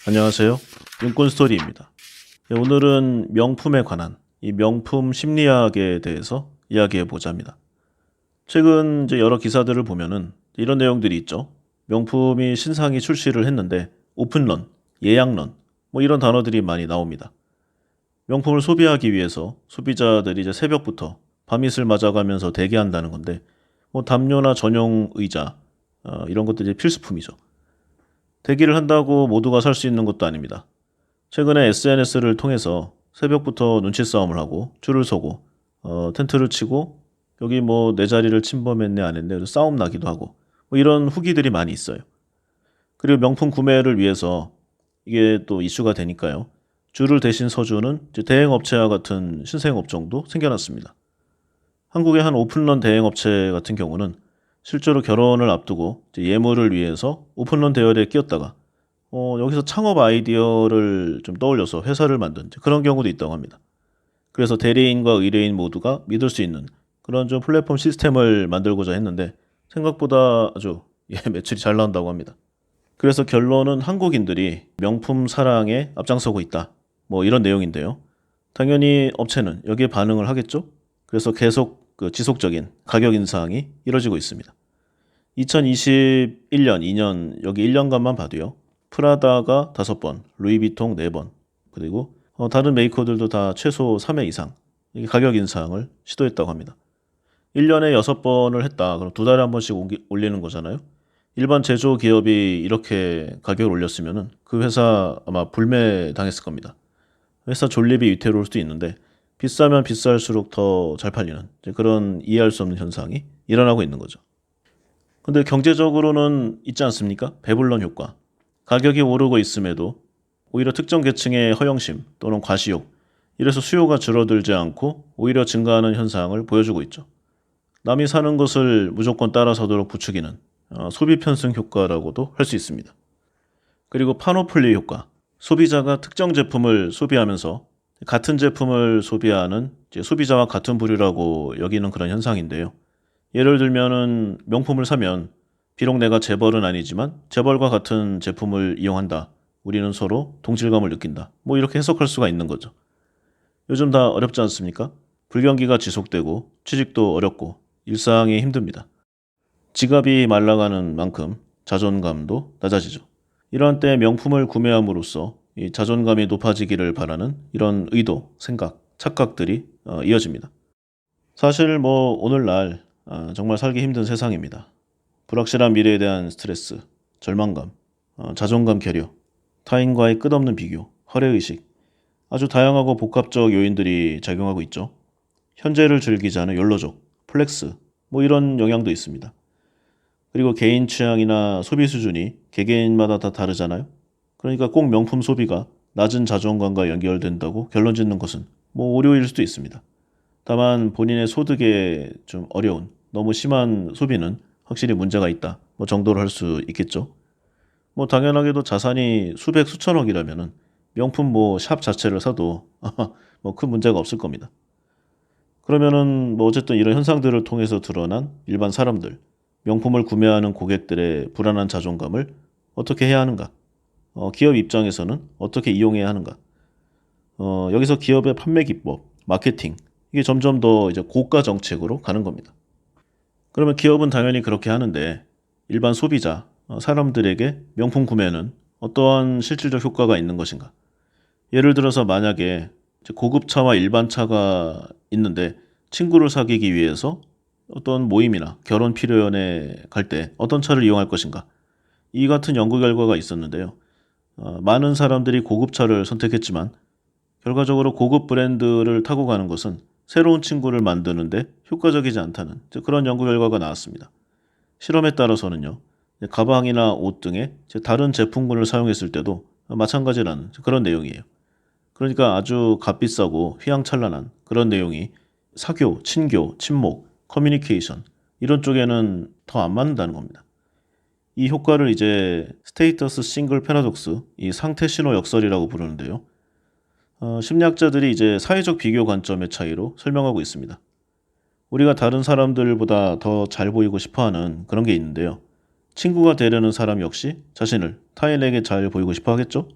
안녕하세요. 윤꽃스토리입니다. 네, 오늘은 명품에 관한 이 명품 심리학에 대해서 이야기해 보자 합니다. 최근 이제 여러 기사들을 보면은 이런 내용들이 있죠. 명품이 신상이 출시를 했는데 오픈런, 예약런 뭐 이런 단어들이 많이 나옵니다. 명품을 소비하기 위해서 소비자들이 이제 새벽부터 밤이슬 맞아가면서 대기한다는 건데 뭐 담요나 전용 의자 이런 것들이 필수품이죠. 대기를 한다고 모두가 살 수 있는 것도 아닙니다. 최근에 SNS를 통해서 새벽부터 눈치 싸움을 하고 줄을 서고 텐트를 치고 여기 뭐 내 자리를 침범했네 안 했네 그래서 싸움 나기도 하고 뭐 이런 후기들이 많이 있어요. 그리고 명품 구매를 위해서 이게 또 이슈가 되니까요. 줄을 대신 서주는 이제 대행업체와 같은 신생업종도 생겨났습니다. 한국의 한 오픈런 대행업체 같은 경우는 실제로 결혼을 앞두고 이제 예물을 위해서 오픈런 대열에 끼었다가 여기서 창업 아이디어를 좀 떠올려서 회사를 만든 그런 경우도 있다고 합니다. 그래서 대리인과 의뢰인 모두가 믿을 수 있는 그런 좀 플랫폼 시스템을 만들고자 했는데 생각보다 아주 매출이 잘 나온다고 합니다. 그래서 결론은 한국인들이 명품 사랑에 앞장서고 있다. 뭐 이런 내용인데요. 당연히 업체는 여기에 반응을 하겠죠? 그래서 계속 그 지속적인 가격 인상이 이뤄지고 있습니다. 2021년, 2년, 여기 1년간만 봐도요. 프라다가 5번, 루이비통 4번, 그리고 다른 메이커들도 다 최소 3회 이상 이게 가격 인상을 시도했다고 합니다. 1년에 6번을 했다. 그럼 2달에 한 번씩 올리는 거잖아요. 일반 제조 기업이 이렇게 가격을 올렸으면은 그 회사 아마 불매 당했을 겁니다. 회사 존립이 위태로울 수도 있는데 비싸면 비쌀수록 더 잘 팔리는 이제 그런 이해할 수 없는 현상이 일어나고 있는 거죠. 근데 경제적으로는 있지 않습니까? 배불런 효과. 가격이 오르고 있음에도 오히려 특정 계층의 허영심 또는 과시욕, 이래서 수요가 줄어들지 않고 오히려 증가하는 현상을 보여주고 있죠. 남이 사는 것을 무조건 따라서도록 부추기는 소비 편승 효과라고도 할 수 있습니다. 그리고 파노플리 효과. 소비자가 특정 제품을 소비하면서 같은 제품을 소비하는 이제 소비자와 같은 부류라고 여기는 그런 현상인데요. 예를 들면은 명품을 사면 비록 내가 재벌은 아니지만 재벌과 같은 제품을 이용한다. 우리는 서로 동질감을 느낀다. 뭐 이렇게 해석할 수가 있는 거죠. 요즘 다 어렵지 않습니까? 불경기가 지속되고 취직도 어렵고 일상이 힘듭니다. 지갑이 말라가는 만큼 자존감도 낮아지죠. 이러한 때 명품을 구매함으로써 이 자존감이 높아지기를 바라는 이런 의도, 생각, 착각들이 이어집니다. 사실 뭐 오늘날 정말 살기 힘든 세상입니다. 불확실한 미래에 대한 스트레스, 절망감, 자존감 결여, 타인과의 끝없는 비교, 허례의식, 아주 다양하고 복합적 요인들이 작용하고 있죠. 현재를 즐기지 않은 욜로족, 플렉스, 뭐 이런 영향도 있습니다. 그리고 개인 취향이나 소비 수준이 개개인마다 다 다르잖아요. 그러니까 꼭 명품 소비가 낮은 자존감과 연결된다고 결론 짓는 것은 뭐 오류일 수도 있습니다. 다만 본인의 소득에 좀 어려운 너무 심한 소비는 확실히 문제가 있다. 뭐 정도로 할 수 있겠죠. 뭐 당연하게도 자산이 수백 수천억이라면은 명품 뭐 샵 자체를 사도 뭐 큰 문제가 없을 겁니다. 그러면은 뭐 어쨌든 이런 현상들을 통해서 드러난 일반 사람들, 명품을 구매하는 고객들의 불안한 자존감을 어떻게 해야 하는가? 기업 입장에서는 어떻게 이용해야 하는가? 여기서 기업의 판매 기법, 마케팅, 이게 점점 더 이제 고가 정책으로 가는 겁니다. 그러면 기업은 당연히 그렇게 하는데 일반 소비자, 사람들에게 명품 구매는 어떠한 실질적 효과가 있는 것인가? 예를 들어서 만약에 이제 고급차와 일반차가 있는데 친구를 사귀기 위해서 어떤 모임이나 결혼 피로연에 갈 때 어떤 차를 이용할 것인가? 이 같은 연구 결과가 있었는데요. 많은 사람들이 고급차를 선택했지만 결과적으로 고급 브랜드를 타고 가는 것은 새로운 친구를 만드는데 효과적이지 않다는 그런 연구 결과가 나왔습니다. 실험에 따라서는요. 가방이나 옷 등의 다른 제품군을 사용했을 때도 마찬가지라는 그런 내용이에요. 그러니까 아주 값비싸고 휘황찬란한 그런 내용이 사교, 친교, 친목, 커뮤니케이션 이런 쪽에는 더 안 맞는다는 겁니다. 이 효과를 이제 스테이터스 싱글 패러독스, 이 상태 신호 역설이라고 부르는데요. 심리학자들이 이제 사회적 비교 관점의 차이로 설명하고 있습니다. 우리가 다른 사람들보다 더 잘 보이고 싶어 하는 그런 게 있는데요. 친구가 되려는 사람 역시 자신을 타인에게 잘 보이고 싶어 하겠죠?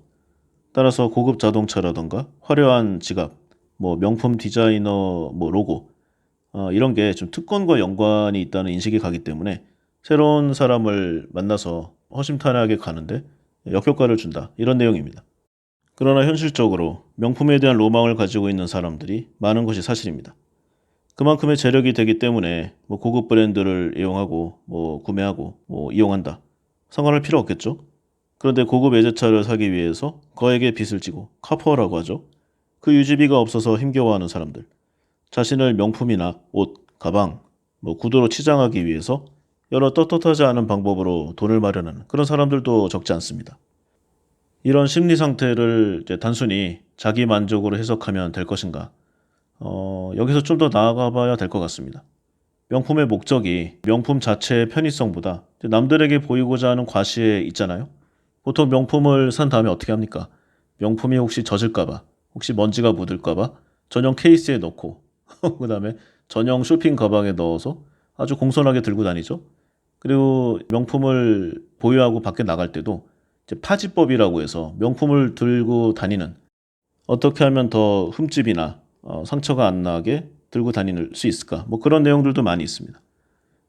따라서 고급 자동차라던가 화려한 지갑, 뭐 명품 디자이너 뭐 로고 이런 게 좀 특권과 연관이 있다는 인식이 가기 때문에 새로운 사람을 만나서 허심탄회하게 가는데 역효과를 준다. 이런 내용입니다. 그러나 현실적으로 명품에 대한 로망을 가지고 있는 사람들이 많은 것이 사실입니다. 그만큼의 재력이 되기 때문에 뭐 고급 브랜드를 이용하고 뭐 구매하고 뭐 이용한다. 상관할 필요 없겠죠? 그런데 고급 외제차를 사기 위해서 거액의 빚을 지고 카푸어라고 하죠. 그 유지비가 없어서 힘겨워하는 사람들. 자신을 명품이나 옷, 가방, 뭐 구두로 치장하기 위해서 여러 떳떳하지 않은 방법으로 돈을 마련하는 그런 사람들도 적지 않습니다. 이런 심리 상태를 이제 단순히 자기 만족으로 해석하면 될 것인가? 여기서 좀 더 나아가 봐야 될 것 같습니다. 명품의 목적이 명품 자체의 편의성보다 남들에게 보이고자 하는 과시에 있잖아요. 보통 명품을 산 다음에 어떻게 합니까? 명품이 혹시 젖을까봐, 혹시 먼지가 묻을까봐 전용 케이스에 넣고, 그 다음에 전용 쇼핑 가방에 넣어서 아주 공손하게 들고 다니죠. 그리고 명품을 보유하고 밖에 나갈 때도 이제 파지법이라고 해서 명품을 들고 다니는 어떻게 하면 더 흠집이나 상처가 안 나게 들고 다닐 수 있을까? 뭐 그런 내용들도 많이 있습니다.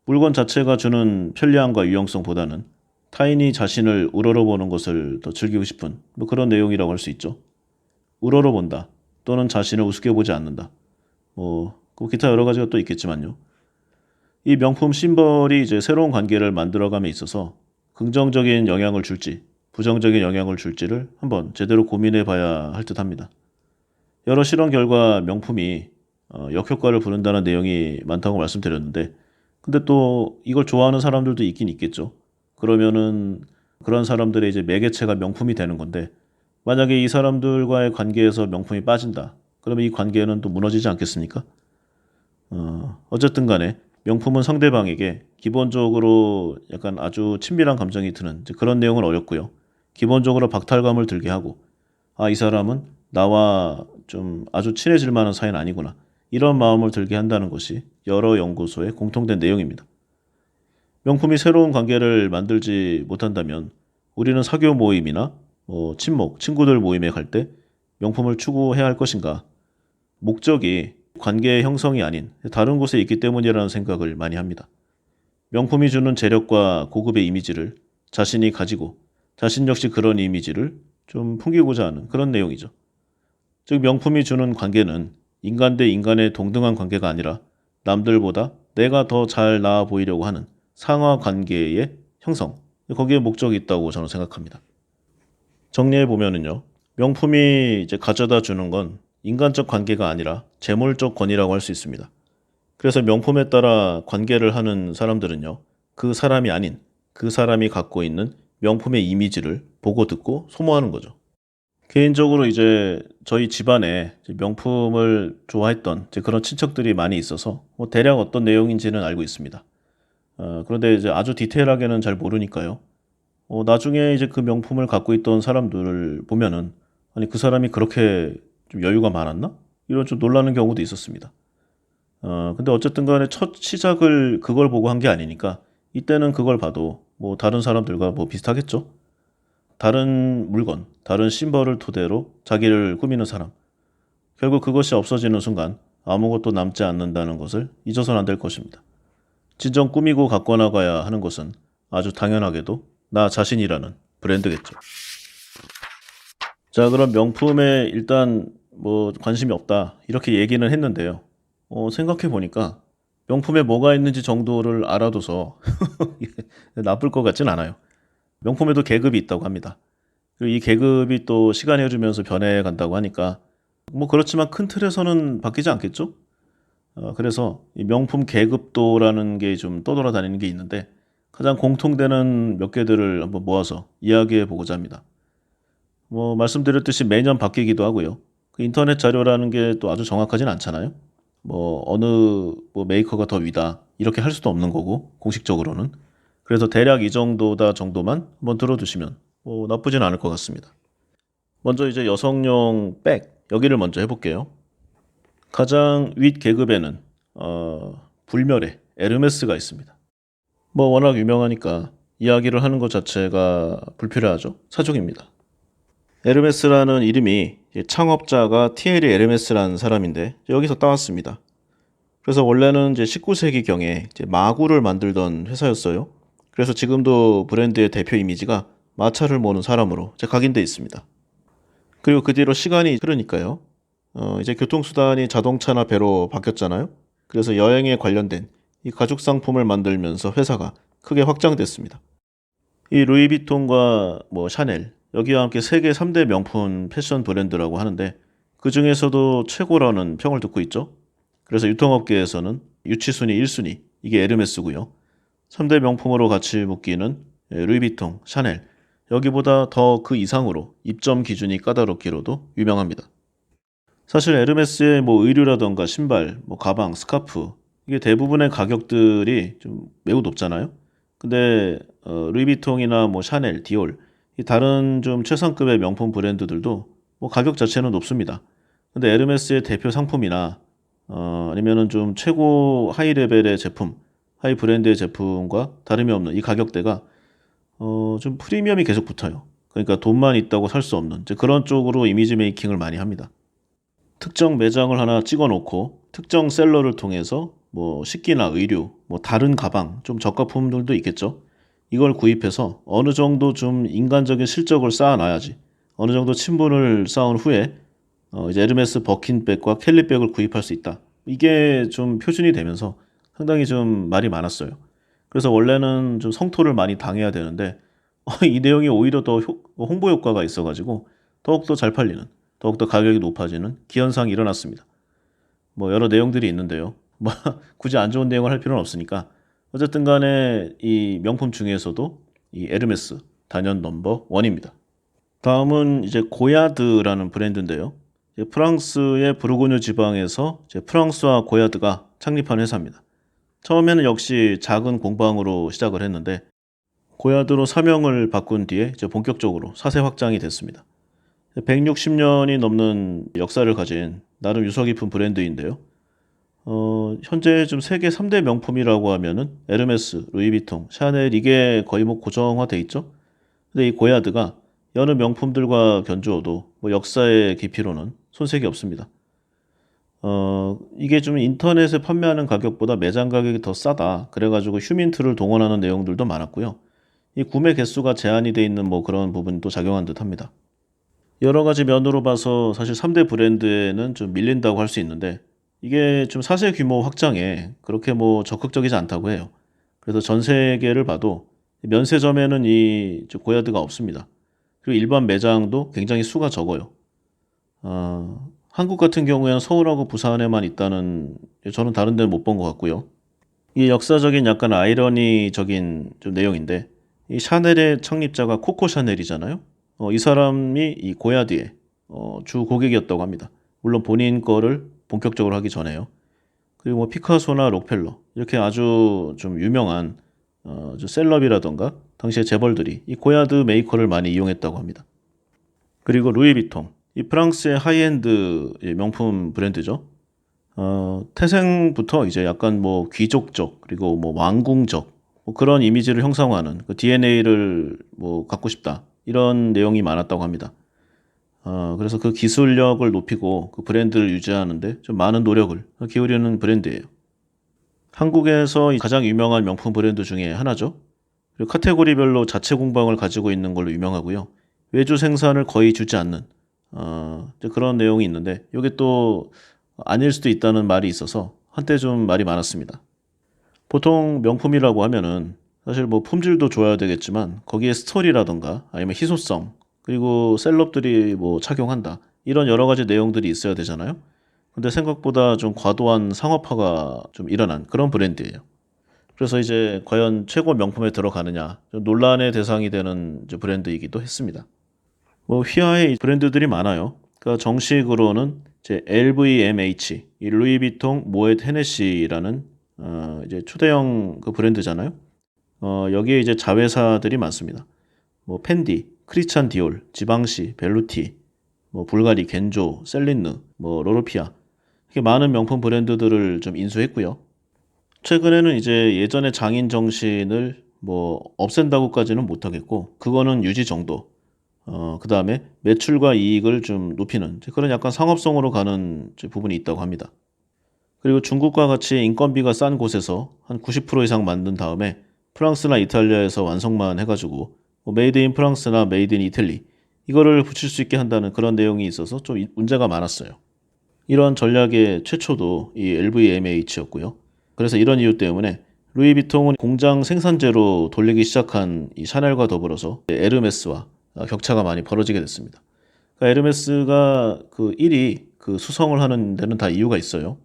물건 자체가 주는 편리함과 유용성보다는 타인이 자신을 우러러보는 것을 더 즐기고 싶은 뭐 그런 내용이라고 할 수 있죠. 우러러본다 또는 자신을 우습게 보지 않는다. 그 기타 여러 가지가 또 있겠지만요. 이 명품 심벌이 이제 새로운 관계를 만들어감에 있어서 긍정적인 영향을 줄지 부정적인 영향을 줄지를 한번 제대로 고민해 봐야 할 듯합니다. 여러 실험 결과 명품이 역효과를 부른다는 내용이 많다고 말씀드렸는데 근데 또 이걸 좋아하는 사람들도 있긴 있겠죠. 그러면은 그런 사람들의 이제 매개체가 명품이 되는 건데 만약에 이 사람들과의 관계에서 명품이 빠진다. 그러면 이 관계는 또 무너지지 않겠습니까? 어쨌든 간에 명품은 상대방에게 기본적으로 약간 아주 친밀한 감정이 드는 이제 그런 내용은 어렵고요. 기본적으로 박탈감을 들게 하고 이 사람은 나와 좀 아주 친해질 만한 사이는 아니구나. 이런 마음을 들게 한다는 것이 여러 연구소의 공통된 내용입니다. 명품이 새로운 관계를 만들지 못한다면 우리는 사교 모임이나 친목, 친구들 모임에 갈 때 명품을 추구해야 할 것인가? 목적이 관계의 형성이 아닌 다른 곳에 있기 때문이라는 생각을 많이 합니다. 명품이 주는 재력과 고급의 이미지를 자신이 가지고 자신 역시 그런 이미지를 좀 풍기고자 하는 그런 내용이죠. 즉 명품이 주는 관계는 인간 대 인간의 동등한 관계가 아니라 남들보다 내가 더 잘 나아 보이려고 하는 상하 관계의 형성, 거기에 목적이 있다고 저는 생각합니다. 정리해 보면은요, 명품이 이제 가져다 주는 건 인간적 관계가 아니라 재물적 권위라고 할 수 있습니다. 그래서 명품에 따라 관계를 하는 사람들은요, 그 사람이 아닌 그 사람이 갖고 있는 명품의 이미지를 보고 듣고 소모하는 거죠. 개인적으로 이제 저희 집안에 이제 명품을 좋아했던 이제 그런 친척들이 많이 있어서 대략 어떤 내용인지는 알고 있습니다. 그런데 이제 아주 디테일하게는 잘 모르니까요. 나중에 이제 그 명품을 갖고 있던 사람들을 보면은 아니 그 사람이 그렇게 좀 여유가 많았나? 이런 좀 놀라는 경우도 있었습니다. 근데 어쨌든 간에 첫 시작을 그걸 보고 한 게 아니니까 이때는 그걸 봐도 뭐 다른 사람들과 뭐 비슷하겠죠? 다른 물건, 다른 심벌을 토대로 자기를 꾸미는 사람. 결국 그것이 없어지는 순간 아무것도 남지 않는다는 것을 잊어서는 안 될 것입니다. 진정 꾸미고 갖고 나가야 하는 것은 아주 당연하게도 나 자신이라는 브랜드겠죠. 자, 그럼 명품에 일단 뭐 관심이 없다. 이렇게 얘기는 했는데요. 생각해 보니까 명품에 뭐가 있는지 정도를 알아둬서 나쁠 것 같진 않아요. 명품에도 계급이 있다고 합니다. 그리고 이 계급이 또 시간이 흐르면서 변해간다고 하니까 뭐 그렇지만 큰 틀에서는 바뀌지 않겠죠? 그래서 이 명품 계급도라는 게 좀 떠돌아다니는 게 있는데 가장 공통되는 몇 개들을 한번 모아서 이야기해 보고자 합니다. 뭐 말씀드렸듯이 매년 바뀌기도 하고요. 그 인터넷 자료라는 게 또 아주 정확하진 않잖아요. 뭐 어느 뭐 메이커가 더 위다 이렇게 할 수도 없는 거고 공식적으로는. 그래서 대략 이 정도다 정도만 한번 들어두시면 뭐 나쁘진 않을 것 같습니다. 먼저 이제 여성용 백 여기를 먼저 해볼게요. 가장 윗 계급에는 불멸의 에르메스가 있습니다. 뭐 워낙 유명하니까 이야기를 하는 것 자체가 불필요하죠. 사족입니다. 에르메스라는 이름이 이제 창업자가 티에리 에르메스라는 사람인데 여기서 따왔습니다. 그래서 원래는 이제 19세기경에 이제 마구를 만들던 회사였어요. 그래서 지금도 브랜드의 대표 이미지가 마차를 모는 사람으로 이제 각인돼 있습니다. 그리고 그 뒤로 시간이 흐르니까요. 이제 교통수단이 자동차나 배로 바뀌었잖아요. 그래서 여행에 관련된 이 가죽 상품을 만들면서 회사가 크게 확장됐습니다. 이 루이비통과 뭐 샤넬, 여기와 함께 세계 3대 명품 패션 브랜드라고 하는데 그 중에서도 최고라는 평을 듣고 있죠. 그래서 유통업계에서는 유치순위 1순위, 이게 에르메스고요. 3대 명품으로 같이 묶이는 루이비통, 샤넬, 여기보다 더 그 이상으로 입점 기준이 까다롭기로도 유명합니다. 사실 에르메스의 뭐 의류라던가 신발, 뭐 가방, 스카프, 이게 대부분의 가격들이 좀 매우 높잖아요. 근데 루이비통이나 뭐 샤넬, 디올, 이 다른 좀 최상급의 명품 브랜드들도 뭐 가격 자체는 높습니다. 근데 에르메스의 대표 상품이나 아니면은 좀 최고 하이 레벨의 제품, 하이 브랜드의 제품과 다름이 없는 이 가격대가 좀 프리미엄이 계속 붙어요. 그러니까 돈만 있다고 살 수 없는 이제 그런 쪽으로 이미지 메이킹을 많이 합니다. 특정 매장을 하나 찍어 놓고 특정 셀러를 통해서 뭐 식기나 의류, 뭐 다른 가방, 좀 저가품들도 있겠죠. 이걸 구입해서 어느 정도 좀 인간적인 실적을 쌓아놔야지. 어느 정도 친분을 쌓은 후에 이제 에르메스 버킨백과 캘리백을 구입할 수 있다. 이게 좀 표준이 되면서 상당히 좀 말이 많았어요. 그래서 원래는 좀 성토를 많이 당해야 되는데 이 내용이 오히려 더 홍보 효과가 있어가지고 더욱더 잘 팔리는, 더욱더 가격이 높아지는 기현상이 일어났습니다. 뭐 여러 내용들이 있는데요. 뭐 굳이 안 좋은 내용을 할 필요는 없으니까 어쨌든 간에 이 명품 중에서도 이 에르메스 단연 넘버 원입니다. 다음은 이제 고야드라는 브랜드인데요. 이제 프랑스의 부르고뉴 지방에서 이제 프랑스와 고야드가 창립한 회사입니다. 처음에는 역시 작은 공방으로 시작을 했는데 고야드로 사명을 바꾼 뒤에 이제 본격적으로 사세 확장이 됐습니다. 160년이 넘는 역사를 가진 나름 유서 깊은 브랜드인데요. 현재 좀 세계 3대 명품이라고 하면은 에르메스, 루이비통, 샤넬 이게 거의 뭐 고정화돼 있죠. 근데 이 고야드가 여느 명품들과 견주어도 뭐 역사의 깊이로는 손색이 없습니다. 이게 좀 인터넷에 판매하는 가격보다 매장 가격이 더 싸다. 그래가지고 휴민트를 동원하는 내용들도 많았고요. 이 구매 개수가 제한이 돼 있는 뭐 그런 부분도 작용한 듯 합니다. 여러 가지 면으로 봐서 사실 3대 브랜드에는 좀 밀린다고 할 수 있는데 이게 좀 사세 규모 확장에 그렇게 뭐 적극적이지 않다고 해요. 그래서 전 세계를 봐도 면세점에는 이 고야드가 없습니다. 그리고 일반 매장도 굉장히 수가 적어요. 한국 같은 경우에는 서울하고 부산에만 있다는 저는 다른 데는 못 본 것 같고요. 이 역사적인 약간 아이러니적인 좀 내용인데 이 샤넬의 창립자가 코코 샤넬이잖아요. 이 사람이 이 고야드의 주 고객이었다고 합니다. 물론 본인 거를 본격적으로 하기 전에요. 그리고 뭐 피카소나 록펠러 이렇게 아주 좀 유명한 좀 셀럽이라던가 당시의 재벌들이 이 고야드 메이커를 많이 이용했다고 합니다. 그리고 루이비통 이 프랑스의 하이엔드 명품 브랜드죠. 태생부터 이제 약간 뭐 귀족적 그리고 뭐 왕궁적 뭐 그런 이미지를 형성하는 그 DNA를 뭐 갖고 싶다 이런 내용이 많았다고 합니다. 그래서 그 기술력을 높이고 그 브랜드를 유지하는데 좀 많은 노력을 기울이는 브랜드예요. 한국에서 가장 유명한 명품 브랜드 중에 하나죠. 그리고 카테고리별로 자체 공방을 가지고 있는 걸로 유명하고요. 외주 생산을 거의 주지 않는 이제 그런 내용이 있는데 이게 또 아닐 수도 있다는 말이 있어서 한때 좀 말이 많았습니다. 보통 명품이라고 하면은 사실 뭐 품질도 좋아야 되겠지만 거기에 스토리라던가 아니면 희소성 그리고 셀럽들이 뭐 착용한다 이런 여러 가지 내용들이 있어야 되잖아요. 근데 생각보다 좀 과도한 상업화가 좀 일어난 그런 브랜드예요. 그래서 이제 과연 최고 명품에 들어가느냐 좀 논란의 대상이 되는 이제 브랜드이기도 했습니다. 뭐 휘하의 브랜드들이 많아요. 그러니까 정식으로는 이제 LVMH, 이 루이비통 모ët 헤네시라는 이제 초대형 그 브랜드잖아요. 여기에 이제 자회사들이 많습니다. 뭐 펜디, 크리스찬 디올, 지방시, 벨루티, 뭐 불가리, 겐조, 셀린느, 뭐 로로피아 이렇게 많은 명품 브랜드들을 좀 인수했고요. 최근에는 이제 예전의 장인 정신을 뭐 없앤다고까지는 못하겠고 그거는 유지 정도. 그 다음에 매출과 이익을 좀 높이는 그런 약간 상업성으로 가는 부분이 있다고 합니다. 그리고 중국과 같이 인건비가 싼 곳에서 한 90% 이상 만든 다음에 프랑스나 이탈리아에서 완성만 해가지고 뭐 메이드 인 프랑스나 메이드 인 이탈리 이거를 붙일 수 있게 한다는 그런 내용이 있어서 좀 문제가 많았어요. 이런 전략의 최초도 이 LVMH였고요. 그래서 이런 이유 때문에 루이비통은 공장 생산재로 돌리기 시작한 이 샤넬과 더불어서 에르메스와 격차가 많이 벌어지게 됐습니다. 그러니까 에르메스가 그 1위 그 수성을 하는 데는 다 이유가 있어요.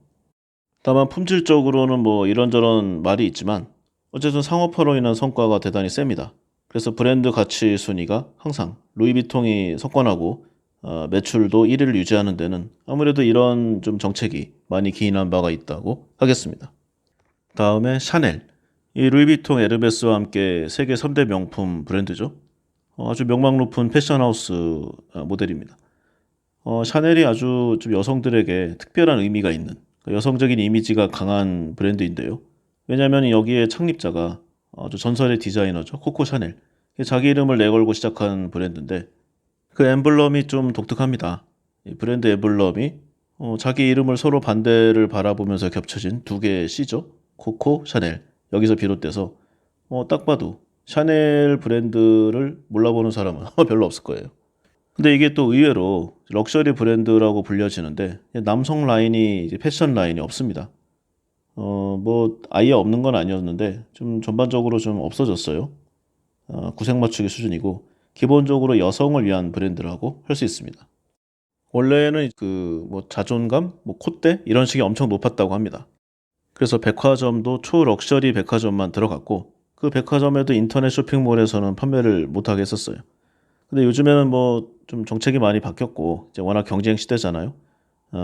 다만 품질적으로는 뭐 이런저런 말이 있지만 어쨌든 상업화로 인한 성과가 대단히 셉니다. 그래서 브랜드 가치 순위가 항상 루이비통이 석권하고 매출도 1위를 유지하는 데는 아무래도 이런 좀 정책이 많이 기인한 바가 있다고 하겠습니다. 다음에 샤넬. 이 루이비통 에르메스와 함께 세계 3대 명품 브랜드죠. 아주 명망 높은 패션하우스 모델입니다. 샤넬이 아주 좀 여성들에게 특별한 의미가 있는 여성적인 이미지가 강한 브랜드인데요. 왜냐하면 여기에 창립자가 아주 전설의 디자이너죠. 코코 샤넬. 자기 이름을 내걸고 시작한 브랜드인데 그 엠블럼이 좀 독특합니다. 이 브랜드 엠블럼이 자기 이름을 서로 반대를 바라보면서 겹쳐진 두 개의 C죠. 코코, 샤넬. 여기서 비롯돼서 딱 봐도 샤넬 브랜드를 몰라보는 사람은 별로 없을 거예요. 근데 이게 또 의외로 럭셔리 브랜드라고 불려지는데 남성 라인이 이제 패션 라인이 없습니다. 뭐 아예 없는 건 아니었는데 좀 전반적으로 좀 없어졌어요. 구색 맞추기 수준이고 기본적으로 여성을 위한 브랜드라고 할 수 있습니다. 원래는 그 뭐 자존감, 뭐 콧대 이런 식이 엄청 높았다고 합니다. 그래서 백화점도 초럭셔리 백화점만 들어갔고 그 백화점에도 인터넷 쇼핑몰에서는 판매를 못하게 했었어요. 근데 요즘에는 뭐 좀 정책이 많이 바뀌었고 이제 워낙 경쟁 시대잖아요.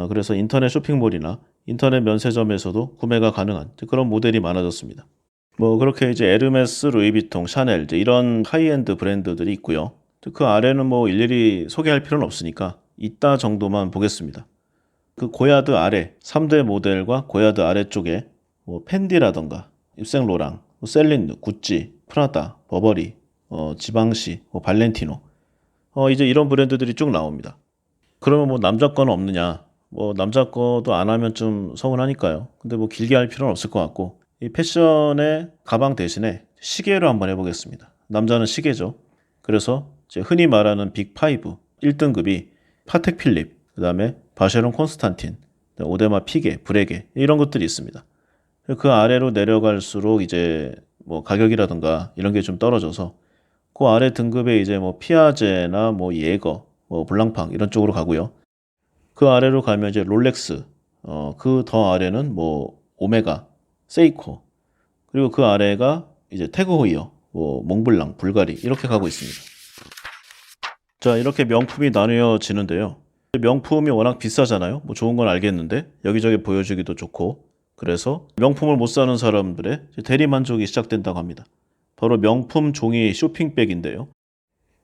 그래서 인터넷 쇼핑몰이나 인터넷 면세점에서도 구매가 가능한 그런 모델이 많아졌습니다. 뭐 그렇게 이제 에르메스, 루이비통, 샤넬 이제 이런 하이엔드 브랜드들이 있고요. 그 아래는 뭐 일일이 소개할 필요는 없으니까 이따 정도만 보겠습니다. 그 고야드 아래 3대 모델과 고야드 아래쪽에 뭐 펜디라던가 입생로랑, 뭐 셀린느, 구찌, 프라다, 버버리, 지방시, 뭐 발렌티노 이제 이런 브랜드들이 쭉 나옵니다. 그러면 뭐 남자 거는 없느냐? 뭐 남자 거도 안 하면 좀 서운하니까요. 근데 뭐 길게 할 필요는 없을 것 같고 이 패션의 가방 대신에 시계로 한번 해보겠습니다. 남자는 시계죠. 그래서 이제 흔히 말하는 빅5 1등급이 파텍 필립, 그 다음에 바쉐론 콘스탄틴, 오데마 피게, 브레게 이런 것들이 있습니다. 그 아래로 내려갈수록 이제 뭐 가격이라든가 이런 게 좀 떨어져서 그 아래 등급에 이제 뭐 피아제나 뭐 예거, 뭐 블랑팡 이런 쪽으로 가고요. 그 아래로 가면 이제 롤렉스, 그 더 아래는 뭐 오메가, 세이코, 그리고 그 아래가 이제 태그호이어, 뭐 몽블랑, 불가리 이렇게 가고 있습니다. 자, 이렇게 명품이 나뉘어지는데요. 명품이 워낙 비싸잖아요. 뭐 좋은 건 알겠는데 여기저기 보여주기도 좋고 그래서 명품을 못 사는 사람들의 대리만족이 시작된다고 합니다. 바로 명품 종이 쇼핑백인데요.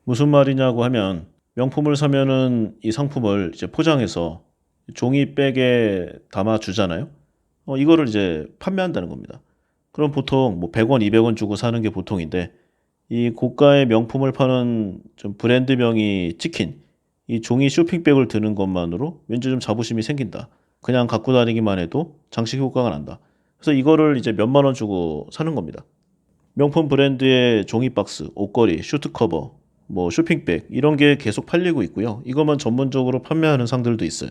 무슨 말이냐고 하면 명품을 사면은 이 상품을 이제 포장해서 종이백에 담아 주잖아요. 이거를 이제 판매한다는 겁니다. 그럼 보통 뭐 100원, 200원 주고 사는 게 보통인데 이 고가의 명품을 파는 좀 브랜드명이 찍힌 이 종이 쇼핑백을 드는 것만으로 왠지 좀 자부심이 생긴다. 그냥 갖고 다니기만 해도 장식 효과가 난다. 그래서 이거를 이제 몇만 원 주고 사는 겁니다. 명품 브랜드의 종이 박스, 옷걸이, 슈트 커버, 뭐 쇼핑백 이런 게 계속 팔리고 있고요. 이것만 전문적으로 판매하는 상들도 있어요.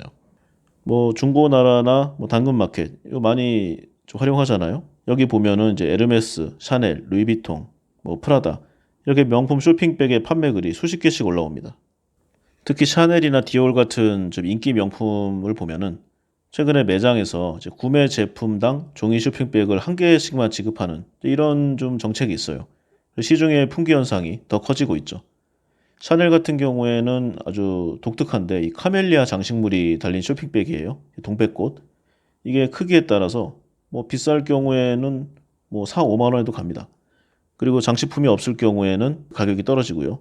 뭐 중고나라나 뭐 당근마켓 이거 많이 좀 활용하잖아요. 여기 보면은 이제 에르메스, 샤넬, 루이비통, 뭐 프라다 이렇게 명품 쇼핑백의 판매글이 수십 개씩 올라옵니다. 특히 샤넬이나 디올 같은 좀 인기 명품을 보면은 최근에 매장에서 이제 구매 제품당 종이 쇼핑백을 한 개씩만 지급하는 이런 좀 정책이 있어요. 시중의 품귀 현상이 더 커지고 있죠. 샤넬 같은 경우에는 아주 독특한데 이 카멜리아 장식물이 달린 쇼핑백이에요. 동백꽃. 이게 크기에 따라서 뭐 비쌀 경우에는 뭐 4, 5만 원에도 갑니다. 그리고 장식품이 없을 경우에는 가격이 떨어지고요.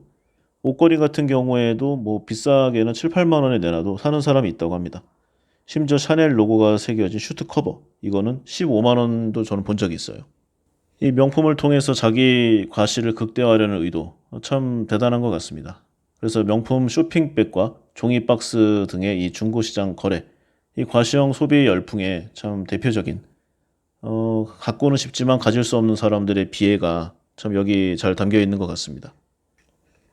옷걸이 같은 경우에도 뭐 비싸게는 7, 8만 원에 내놔도 사는 사람이 있다고 합니다. 심지어 샤넬 로고가 새겨진 슈트 커버 이거는 15만 원도 저는 본 적이 있어요. 이 명품을 통해서 자기 과시를 극대화하려는 의도 참 대단한 것 같습니다. 그래서 명품 쇼핑백과 종이 박스 등의 이 중고시장 거래, 이 과시형 소비 열풍의 참 대표적인 갖고는 싶지만 가질 수 없는 사람들의 비애가 참 여기 잘 담겨 있는 것 같습니다.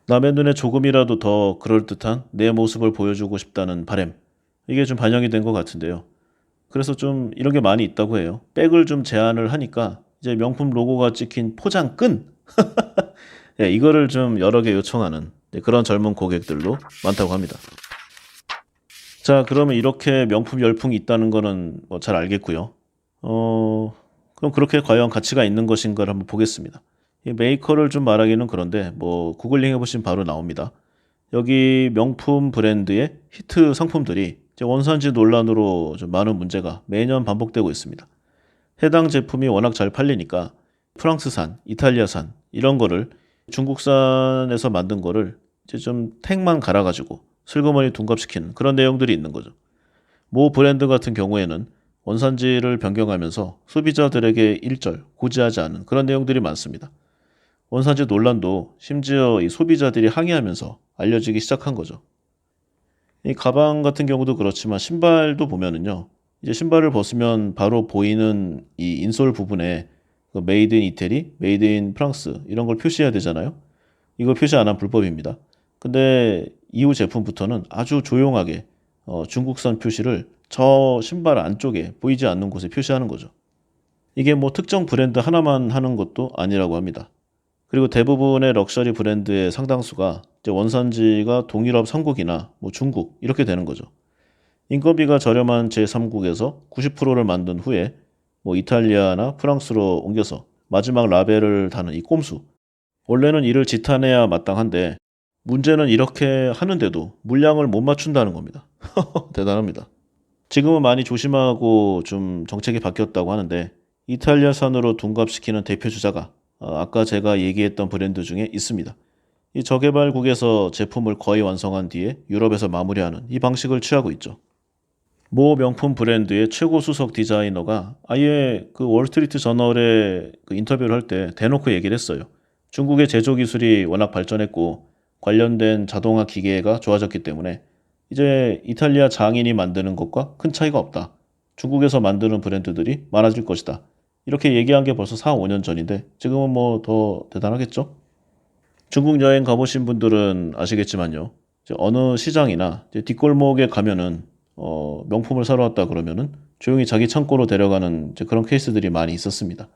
남의 눈에 조금이라도 더 그럴듯한 내 모습을 보여주고 싶다는 바램, 이게 좀 반영이 된 것 같은데요. 그래서 좀 이런 게 많이 있다고 해요. 백을 좀 제한을 하니까 이제 명품 로고가 찍힌 포장끈, 예, 이거를 좀 여러 개 요청하는 그런 젊은 고객들도 많다고 합니다. 자, 그러면 이렇게 명품 열풍이 있다는 거는 뭐 잘 알겠고요. 그럼 그렇게 과연 가치가 있는 것인가를 한번 보겠습니다. 이 메이커를 좀 말하기는 그런데 뭐 구글링 해보시면 바로 나옵니다. 여기 명품 브랜드의 히트 상품들이 이제 원산지 논란으로 좀 많은 문제가 매년 반복되고 있습니다. 해당 제품이 워낙 잘 팔리니까 프랑스산, 이탈리아산 이런 거를 중국산에서 만든 거를 이제 좀 택만 갈아가지고 슬그머니 둔갑시키는 그런 내용들이 있는 거죠. 모 브랜드 같은 경우에는 원산지를 변경하면서 소비자들에게 일절 고지하지 않은 그런 내용들이 많습니다. 원산지 논란도 심지어 이 소비자들이 항의하면서 알려지기 시작한 거죠. 이 가방 같은 경우도 그렇지만 신발도 보면은요. 이제 신발을 벗으면 바로 보이는 이 인솔 부분에 그 메이드 인 이태리, 메이드 인 프랑스 이런 걸 표시해야 되잖아요. 이걸 표시 안 한 불법입니다. 근데 이후 제품부터는 아주 조용하게 중국산 표시를 저 신발 안쪽에 보이지 않는 곳에 표시하는 거죠. 이게 뭐 특정 브랜드 하나만 하는 것도 아니라고 합니다. 그리고 대부분의 럭셔리 브랜드의 상당수가 이제 원산지가 동유럽 3국이나 뭐 중국 이렇게 되는 거죠. 인건비가 저렴한 제3국에서 90%를 만든 후에 뭐 이탈리아나 프랑스로 옮겨서 마지막 라벨을 다는 이 꼼수. 원래는 이를 지탄해야 마땅한데 문제는 이렇게 하는데도 물량을 못 맞춘다는 겁니다. 대단합니다. 지금은 많이 조심하고 좀 정책이 바뀌었다고 하는데 이탈리아산으로 둔갑시키는 대표 주자가 아까 제가 얘기했던 브랜드 중에 있습니다. 이 저개발국에서 제품을 거의 완성한 뒤에 유럽에서 마무리하는 이 방식을 취하고 있죠. 모 명품 브랜드의 최고 수석 디자이너가 아예 그 월스트리트 저널에 그 인터뷰를 할 때 대놓고 얘기를 했어요. 중국의 제조 기술이 워낙 발전했고 관련된 자동화 기계가 좋아졌기 때문에 이제 이탈리아 장인이 만드는 것과 큰 차이가 없다. 중국에서 만드는 브랜드들이 많아질 것이다. 이렇게 얘기한 게 벌써 4, 5년 전인데 지금은 뭐 더 대단하겠죠? 중국 여행 가보신 분들은 아시겠지만요. 이제 어느 시장이나 이제 뒷골목에 가면은 명품을 사러 왔다 그러면은 조용히 자기 창고로 데려가는 이제 그런 케이스들이 많이 있었습니다.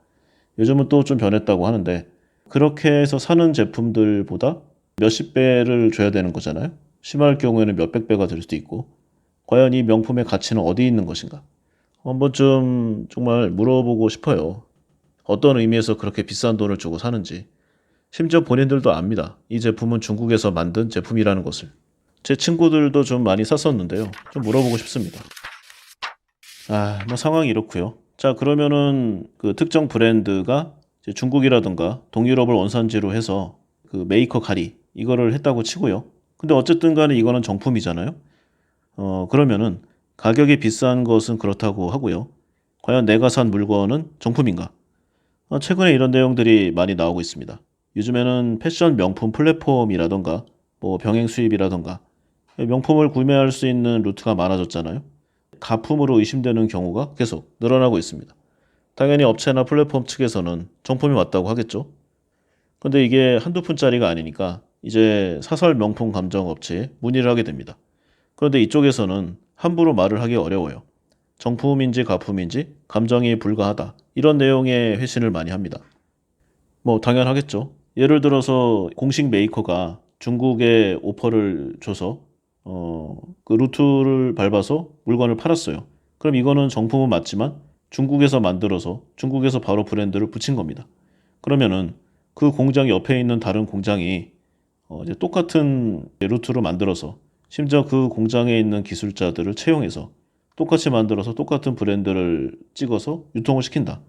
요즘은 또 좀 변했다고 하는데 그렇게 해서 사는 제품들보다 몇십 배를 줘야 되는 거잖아요. 심할 경우에는 몇백 배가 될 수도 있고 과연 이 명품의 가치는 어디 있는 것인가? 한번 좀 정말 물어보고 싶어요. 어떤 의미에서 그렇게 비싼 돈을 주고 사는지. 심지어 본인들도 압니다. 이 제품은 중국에서 만든 제품이라는 것을. 제 친구들도 좀 많이 샀었는데요. 좀 물어보고 싶습니다. 뭐 상황이 이렇고요. 자, 그러면은 그 특정 브랜드가 이제 중국이라든가 동유럽을 원산지로 해서 그 메이커 가리 이거를 했다고 치고요. 근데 어쨌든 간에 이거는 정품이잖아요. 그러면은 가격이 비싼 것은 그렇다고 하고요. 과연 내가 산 물건은 정품인가? 최근에 이런 내용들이 많이 나오고 있습니다. 요즘에는 패션 명품 플랫폼이라던가 뭐 병행 수입이라던가 명품을 구매할 수 있는 루트가 많아졌잖아요. 가품으로 의심되는 경우가 계속 늘어나고 있습니다. 당연히 업체나 플랫폼 측에서는 정품이 맞다고 하겠죠. 근데 이게 한두 푼짜리가 아니니까 이제 사설 명품 감정 업체에 문의를 하게 됩니다. 그런데 이쪽에서는 함부로 말을 하기 어려워요. 정품인지 가품인지 감정이 불가하다. 이런 내용의 회신을 많이 합니다. 뭐 당연하겠죠. 예를 들어서 공식 메이커가 중국에 오퍼를 줘서 그 루트를 밟아서 물건을 팔았어요. 그럼 이거는 정품은 맞지만 중국에서 만들어서 중국에서 바로 브랜드를 붙인 겁니다. 그러면은 그 공장 옆에 있는 다른 공장이 이제 똑같은 루트로 만들어서 심지어 그 공장에 있는 기술자들을 채용해서 똑같이 만들어서 똑같은 브랜드를 찍어서 유통을 시킨다.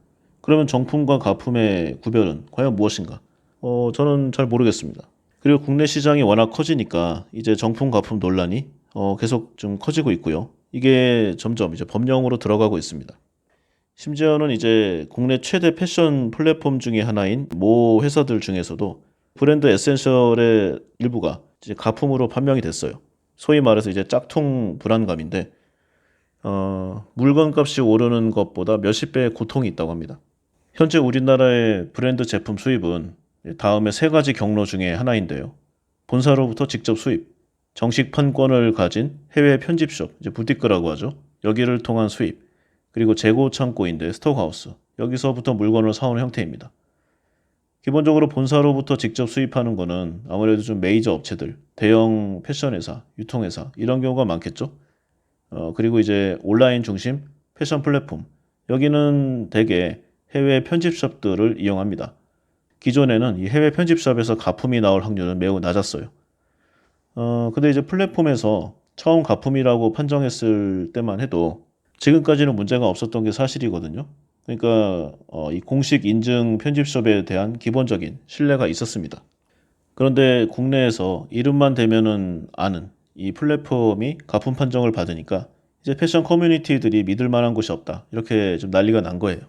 그러면 정품과 가품의 구별은 과연 무엇인가? 저는 잘 모르겠습니다. 그리고 국내 시장이 워낙 커지니까 이제 정품 가품 논란이 계속 좀 커지고 있고요. 이게 점점 이제 법령으로 들어가고 있습니다. 심지어는 이제 국내 최대 패션 플랫폼 중에 하나인 모 회사들 중에서도 브랜드 에센셜의 일부가 이제 가품으로 판명이 됐어요. 소위 말해서 이제 짝퉁 불안감인데 물건값이 오르는 것보다 몇십 배의 고통이 있다고 합니다. 현재 우리나라의 브랜드 제품 수입은 다음에 세 가지 경로 중에 하나인데요. 본사로부터 직접 수입, 정식 판권을 가진 해외 편집숍, 이제 부티크라고 하죠. 여기를 통한 수입, 그리고 재고 창고인데 스톡하우스, 여기서부터 물건을 사오는 형태입니다. 기본적으로 본사로부터 직접 수입하는 거는 아무래도 좀 메이저 업체들, 대형 패션 회사, 유통회사 이런 경우가 많겠죠. 그리고 이제 온라인 중심 패션 플랫폼, 여기는 대개 해외 편집샵들을 이용합니다. 기존에는 이 해외 편집샵에서 가품이 나올 확률은 매우 낮았어요. 근데 이제 플랫폼에서 처음 가품이라고 판정했을 때만 해도 지금까지는 문제가 없었던 게 사실이거든요. 그러니까 이 공식 인증 편집숍에 대한 기본적인 신뢰가 있었습니다. 그런데 국내에서 이름만 대면은 아는 이 플랫폼이 가품 판정을 받으니까 이제 패션 커뮤니티들이 믿을 만한 곳이 없다. 이렇게 좀 난리가 난 거예요.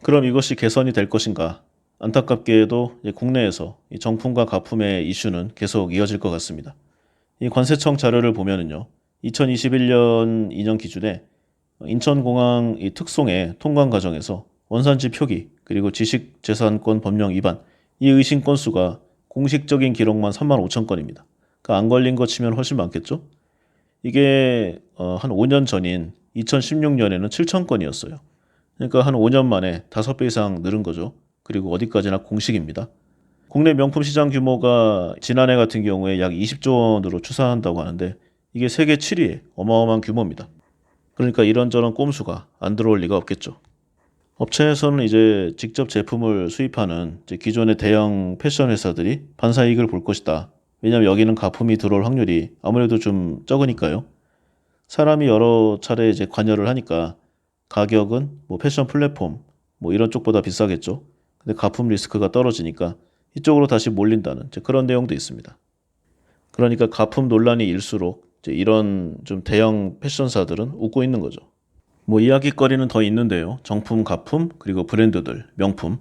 그럼 이것이 개선이 될 것인가? 안타깝게도 국내에서 이 정품과 가품의 이슈는 계속 이어질 것 같습니다. 이 관세청 자료를 보면은요, 2021년 2년 기준에 인천공항 이 특송의 통관 과정에서 원산지 표기 그리고 지식재산권 법령 위반 이 의심 건수가 공식적인 기록만 3만 5천 건입니다. 그러니까 안 걸린 거 치면 훨씬 많겠죠? 이게 한 5년 전인 2016년에는 7천 건이었어요. 그러니까 한 5년 만에 5배 이상 늘은 거죠. 그리고 어디까지나 공식입니다. 국내 명품 시장 규모가 지난해 같은 경우에 약 20조 원으로 추산한다고 하는데 이게 세계 7위의 어마어마한 규모입니다. 그러니까 이런저런 꼼수가 안 들어올 리가 없겠죠. 업체에서는 이제 직접 제품을 수입하는 이제 기존의 대형 패션 회사들이 반사이익을 볼 것이다. 왜냐하면 여기는 가품이 들어올 확률이 아무래도 좀 적으니까요. 사람이 여러 차례 이제 관여를 하니까 가격은 뭐 패션 플랫폼 뭐 이런 쪽보다 비싸겠죠. 근데 가품 리스크가 떨어지니까 이쪽으로 다시 몰린다는 이제 그런 내용도 있습니다. 그러니까 가품 논란이 일수록 이제 이런 좀 대형 패션사들은 웃고 있는 거죠. 뭐 이야기거리는 더 있는데요. 정품, 가품, 그리고 브랜드들, 명품.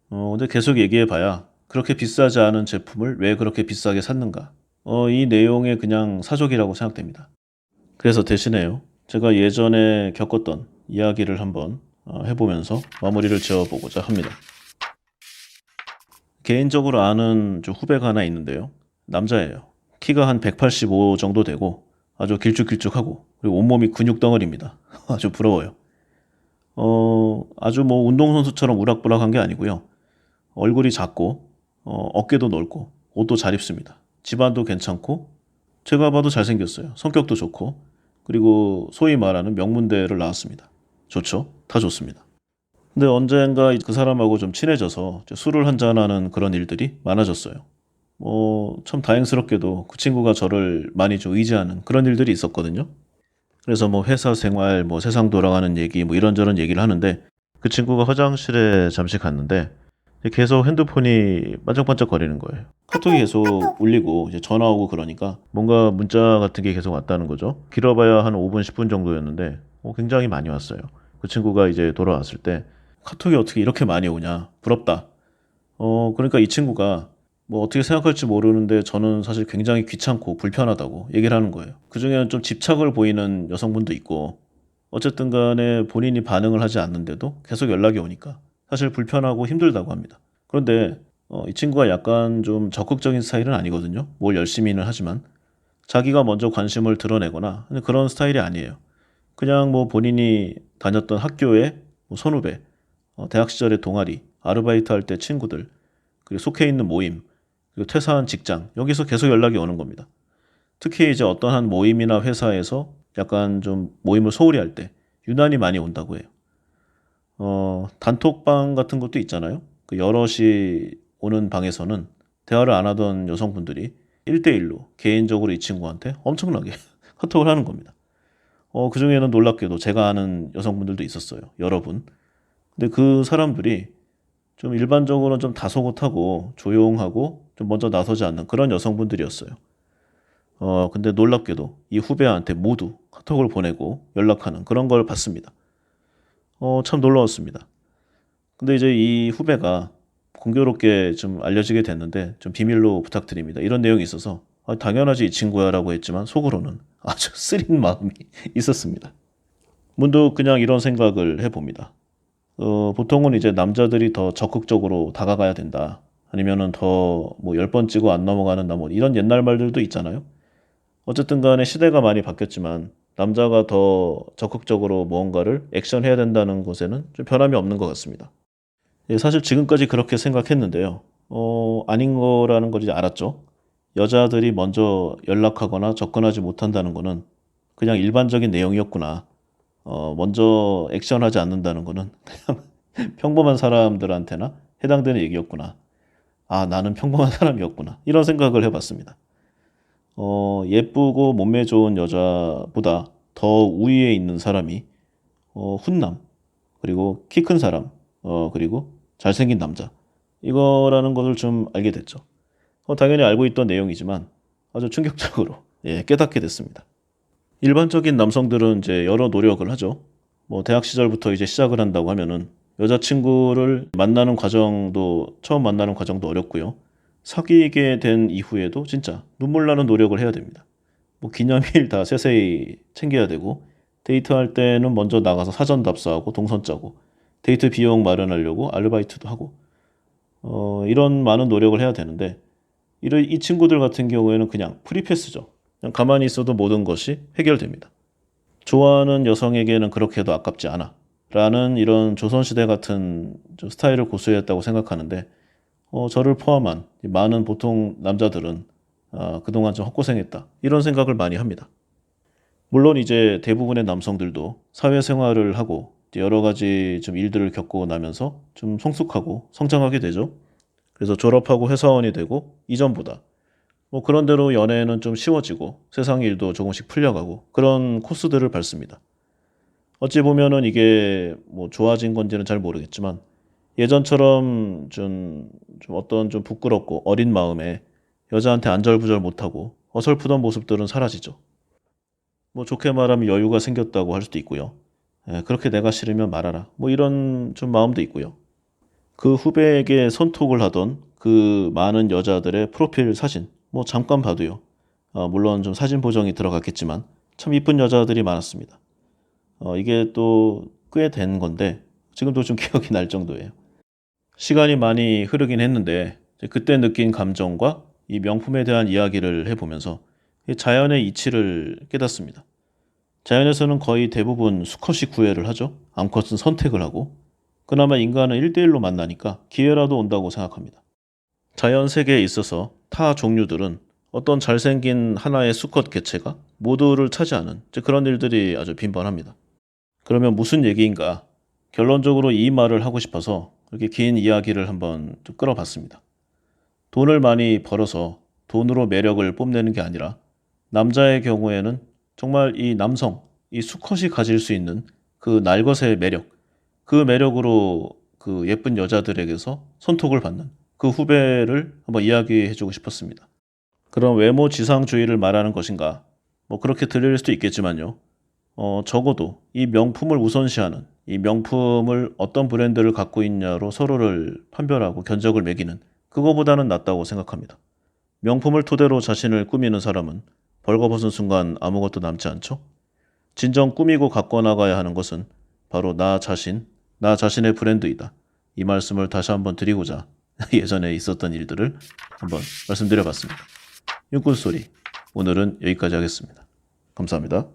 근데 계속 얘기해봐야 그렇게 비싸지 않은 제품을 왜 그렇게 비싸게 샀는가. 이 내용에 그냥 사족이라고 생각됩니다. 그래서 대신에요. 제가 예전에 겪었던 이야기를 한번 해보면서 마무리를 지어보고자 합니다. 개인적으로 아는 좀 후배가 하나 있는데요. 남자예요. 키가 한 185 정도 되고 아주 길쭉길쭉하고 그리고 온몸이 근육 덩어리입니다. 아주 부러워요. 아주 뭐 운동선수처럼 우락부락한 게 아니고요. 얼굴이 작고 어깨도 넓고 옷도 잘 입습니다. 집안도 괜찮고 제가 봐도 잘생겼어요. 성격도 좋고 그리고 소위 말하는 명문대를 나왔습니다. 좋죠? 다 좋습니다. 근데 언젠가 그 사람하고 좀 친해져서 술을 한잔하는 그런 일들이 많아졌어요. 참 다행스럽게도 그 친구가 저를 많이 좀 의지하는 그런 일들이 있었거든요. 그래서 뭐 회사 생활, 뭐 세상 돌아가는 얘기, 뭐 이런저런 얘기를 하는데 그 친구가 화장실에 잠시 갔는데 계속 핸드폰이 반짝반짝 거리는 거예요. 카톡이 계속 울리고 이제 전화 오고 그러니까 뭔가 문자 같은 게 계속 왔다는 거죠. 길어봐야 한 5분, 10분 정도였는데 굉장히 많이 왔어요. 그 친구가 이제 돌아왔을 때 카톡이 어떻게 이렇게 많이 오냐. 부럽다. 그러니까 이 친구가 뭐 어떻게 생각할지 모르는데 저는 사실 굉장히 귀찮고 불편하다고 얘기를 하는 거예요. 그중에는 좀 집착을 보이는 여성분도 있고 어쨌든 간에 본인이 반응을 하지 않는데도 계속 연락이 오니까 사실 불편하고 힘들다고 합니다. 그런데 이 친구가 약간 좀 적극적인 스타일은 아니거든요. 뭘 열심히는 하지만 자기가 먼저 관심을 드러내거나 그런 스타일이 아니에요. 그냥 뭐 본인이 다녔던 학교의 뭐 선후배, 대학 시절의 동아리, 아르바이트 할 때 친구들, 그리고 속해 있는 모임, 그리고 퇴사한 직장, 여기서 계속 연락이 오는 겁니다. 특히 이제 어떤 한 모임이나 회사에서 약간 좀 모임을 소홀히 할 때 유난히 많이 온다고 해요. 단톡방 같은 것도 있잖아요. 그 여럿이 오는 방에서는 대화를 안 하던 여성분들이 1대1로 개인적으로 이 친구한테 엄청나게 카톡을 하는 겁니다. 그중에는 놀랍게도 제가 아는 여성분들도 있었어요. 여러 분. 근데 그 사람들이 좀 일반적으로는 좀 다소곳하고 조용하고 좀 먼저 나서지 않는 그런 여성분들이었어요. 근데 놀랍게도 이 후배한테 모두 카톡을 보내고 연락하는 그런 걸 봤습니다. 참 놀라웠습니다. 근데 이제 이 후배가 공교롭게 좀 알려지게 됐는데 좀 비밀로 부탁드립니다. 이런 내용이 있어서 당연하지 이 친구야 라고 했지만 속으로는 아주 쓰린 마음이 있었습니다. 문득 그냥 이런 생각을 해봅니다. 보통은 이제 남자들이 더 적극적으로 다가가야 된다. 아니면은 더 뭐 10번 찍고 안 넘어가는 뭐 이런 옛날 말들도 있잖아요. 어쨌든 간에 시대가 많이 바뀌었지만 남자가 더 적극적으로 무언가를 액션해야 된다는 것에는 좀 변함이 없는 것 같습니다. 예, 사실 지금까지 그렇게 생각했는데요. 아닌 거라는 걸 이제 알았죠. 여자들이 먼저 연락하거나 접근하지 못한다는 거는 그냥 일반적인 내용이었구나. 먼저 액션하지 않는다는 거는 그냥 평범한 사람들한테나 해당되는 얘기였구나. 아, 나는 평범한 사람이었구나. 이런 생각을 해봤습니다. 예쁘고 몸매 좋은 여자보다 더 우위에 있는 사람이 훈남, 그리고 키 큰 사람, 그리고 잘생긴 남자. 이거라는 것을 좀 알게 됐죠. 당연히 알고 있던 내용이지만 아주 충격적으로 예, 깨닫게 됐습니다. 일반적인 남성들은 이제 여러 노력을 하죠. 뭐 대학 시절부터 이제 시작을 한다고 하면은 여자친구를 만나는 과정도 처음 만나는 과정도 어렵고요. 사귀게 된 이후에도 진짜 눈물 나는 노력을 해야 됩니다. 뭐 기념일 다 세세히 챙겨야 되고 데이트할 때는 먼저 나가서 사전 답사하고 동선 짜고 데이트 비용 마련하려고 아르바이트도 하고 이런 많은 노력을 해야 되는데 이 친구들 같은 경우에는 그냥 프리패스죠. 그냥 가만히 있어도 모든 것이 해결됩니다. 좋아하는 여성에게는 그렇게 해도 아깝지 않아. 라는 이런 조선시대 같은 좀 스타일을 고수했다고 생각하는데 저를 포함한 많은 보통 남자들은 그동안 좀 헛고생했다. 이런 생각을 많이 합니다. 물론 이제 대부분의 남성들도 사회생활을 하고 여러 가지 좀 일들을 겪고 나면서 좀 성숙하고 성장하게 되죠. 그래서 졸업하고 회사원이 되고 이전보다 뭐 그런 대로 연애는 좀 쉬워지고 세상 일도 조금씩 풀려가고 그런 코스들을 밟습니다. 어찌 보면은 이게 뭐 좋아진 건지는 잘 모르겠지만 예전처럼 좀 어떤 좀 부끄럽고 어린 마음에 여자한테 안절부절 못하고 어설프던 모습들은 사라지죠. 뭐 좋게 말하면 여유가 생겼다고 할 수도 있고요. 예, 그렇게 내가 싫으면 말하라. 뭐 이런 좀 마음도 있고요. 그 후배에게 손톡을 하던 그 많은 여자들의 프로필 사진 뭐 잠깐 봐도요. 물론 좀 사진 보정이 들어갔겠지만 참 이쁜 여자들이 많았습니다. 이게 또 꽤 된 건데 지금도 좀 기억이 날 정도예요. 시간이 많이 흐르긴 했는데 이제 그때 느낀 감정과 이 명품에 대한 이야기를 해보면서 이 자연의 이치를 깨닫습니다. 자연에서는 거의 대부분 수컷이 구애를 하죠. 암컷은 선택을 하고 그나마 인간은 1대1로 만나니까 기회라도 온다고 생각합니다. 자연 세계에 있어서 타 종류들은 어떤 잘생긴 하나의 수컷 개체가 모두를 차지하는 이제 그런 일들이 아주 빈번합니다. 그러면 무슨 얘기인가? 결론적으로 이 말을 하고 싶어서 이렇게 긴 이야기를 한번 좀 끌어봤습니다. 돈을 많이 벌어서 돈으로 매력을 뽐내는 게 아니라 남자의 경우에는 정말 이 남성, 이 수컷이 가질 수 있는 그 날것의 매력, 그 매력으로 그 예쁜 여자들에게서 손톡을 받는 그 후배를 한번 이야기해주고 싶었습니다. 그럼 외모 지상주의를 말하는 것인가? 뭐 그렇게 들릴 수도 있겠지만요. 적어도 이 명품을 우선시하는 이 명품을 어떤 브랜드를 갖고 있냐로 서로를 판별하고 견적을 매기는 그거보다는 낫다고 생각합니다. 명품을 토대로 자신을 꾸미는 사람은 벌거벗은 순간 아무것도 남지 않죠? 진정 꾸미고 갖고 나가야 하는 것은 바로 나 자신의 브랜드이다. 이 말씀을 다시 한번 드리고자 예전에 있었던 일들을 한번 말씀드려봤습니다. 윤꾼소리 오늘은 여기까지 하겠습니다. 감사합니다.